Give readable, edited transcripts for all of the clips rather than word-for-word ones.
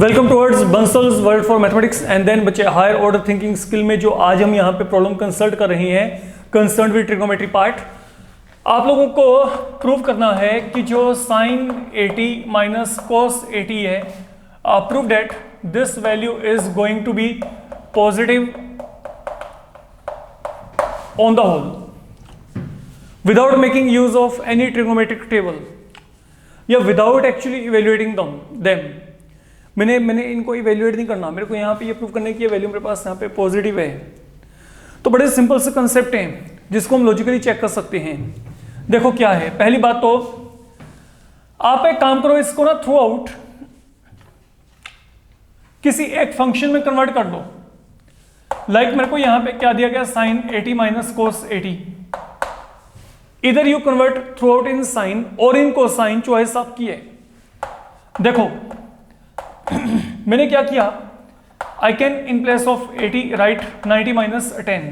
Welcome towards Bansal's world for mathematics and then बच्चे higher order thinking skill में जो आज हम यहाँ पे प्रॉब्लम कंसल्ट कर रहे हैं कंसर्न विद ट्रिग्नोमेट्री पार्ट। आप लोगों को प्रूव करना है कि जो साइन 80 माइनस कॉस 80 है, prove that this value is going to be positive on the whole without making use of any trigonometric table या विदाउट एक्चुअली इवेल्युएटिंग देम। मैंने इनको इवेल्युएट नहीं करना, मेरे को यहाँ पे ये प्रूव करने की वैल्यू मेरे पास यहाँ पे पॉजिटिव है। तो बड़े सिंपल से कंसेप्ट हैं जिसको हम लॉजिकली चेक कर सकते हैं। देखो क्या है, पहली बात तो आप एक काम करो, इसको ना थ्रू आउट किसी एक फंक्शन में कन्वर्ट कर दो। लाइक मेरे को यहाँ पे क्या दिया गया, साइन 80 माइनस कोस 80। इधर you convert throughout in sine साइन और इन कोसाइन, चॉइस आपकी है। देखो मैंने क्या किया, I can in place of 80 right 90 minus 10।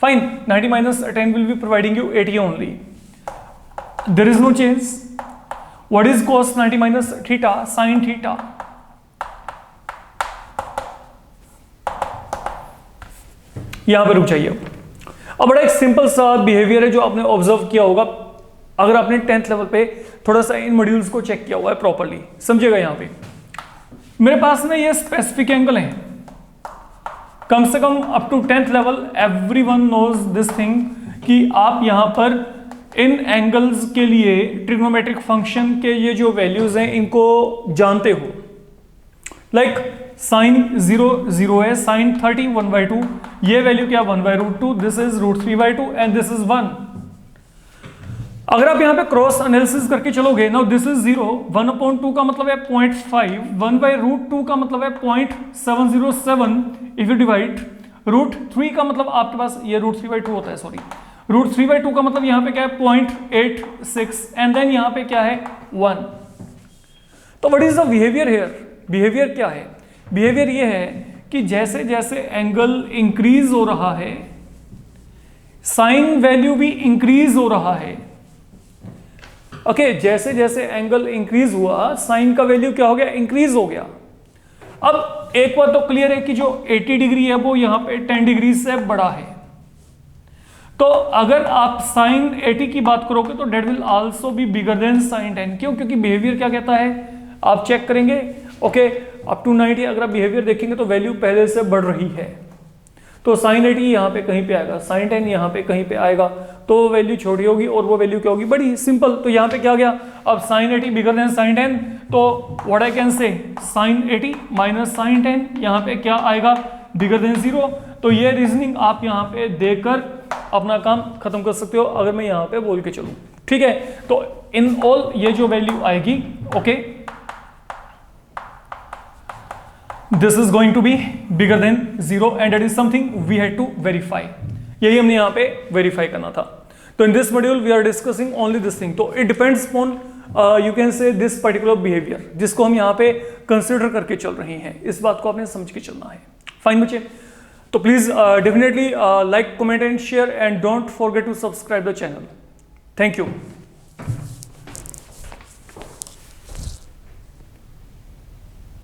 Fine, 90 minus 10 will be providing you 80 only, there is no change. What is cos 90 minus theta, sine theta. यहां पर रुक जाइए। अब बड़ा एक सिंपल सा बिहेवियर है जो आपने ऑब्जर्व किया होगा अगर आपने 10th लेवल पे थोड़ा सा इन मॉड्यूल्स को चेक किया हुआ है प्रॉपर्ली। समझिएगा, यहां पे मेरे पास में ये स्पेसिफिक एंगल है, कम से कम up to 10th level everyone knows this thing कि आप यहां पर इन एंगल्स के लिए ट्रिग्नोमेट्रिक फंक्शन के ये जो वैल्यूज हैं इनको जानते हो। लाइक साइन 0 0 है, साइन 30 1/2, ये वैल्यू क्या 1/√2, this is √3/2 and this is 1। अगर आप यहां पे क्रॉस एनालिसिस करके चलोगे, नाउ दिस इज 0, 1/2 का मतलब है 0.5, 1/√2 का मतलब है 0.707। इफ यू डिवाइड √3 का मतलब आपके पास ये √3/2 होता है, सॉरी √3/2 का मतलब यहां पे क्या है 0.86 एंड देन यहां पे क्या है 1। तो what is the behaviour here? Behaviour क्या है? बिहेवियर ये है कि जैसे जैसे एंगल इंक्रीज हो रहा है साइन वैल्यू भी इंक्रीज हो रहा है। ओके, जैसे जैसे एंगल इंक्रीज हुआ साइन का वैल्यू क्या हो गया, इंक्रीज हो गया। अब एक बात तो क्लियर है कि जो 80 डिग्री है वो यहां पे 10 डिग्री से बड़ा है। तो अगर आप साइन 80 की बात करोगे तो that will also be bigger than sine 10। क्यों? क्योंकि बिहेवियर क्या कहता है, आप चेक करेंगे ओके अप टू 90 अगर आप बिहेवियर देखेंगे तो वैल्यू पहले से बढ़ रही है। तो साइन 80 यहाँ पे कहीं पे आएगा, साइन 10 यहाँ पे कहीं पे आएगा, तो वैल्यू छोटी होगी और वो वैल्यू क्या होगी, बड़ी। सिंपल। तो यहाँ पे क्या गया, अब साइन 80 बिगर देन साइन 10, तो what I can say sine 80 minus sine 10, यहाँ पे क्या आएगा बिगर देन 0। तो ये रीजनिंग आप यहाँ पे देकर अपना काम खत्म कर सकते हो अगर मैं यहाँ पे बोल के चलूँ। ठीक है, तो इन ऑल ये जो वैल्यू आएगी okay this is going to be bigger than 0 and that is something we had to verify। यही हमने यहाँ पे verify करना था। तो in this module we are discussing only this thing। तो it depends upon you can say this particular behavior जिसको हम यहाँ पे consider करके चल रहे हैं। इस बात को आपने समझ के चलना है। फाइन बच्चे, तो please definitely like, comment and share and don't forget to subscribe the channel। Thank you।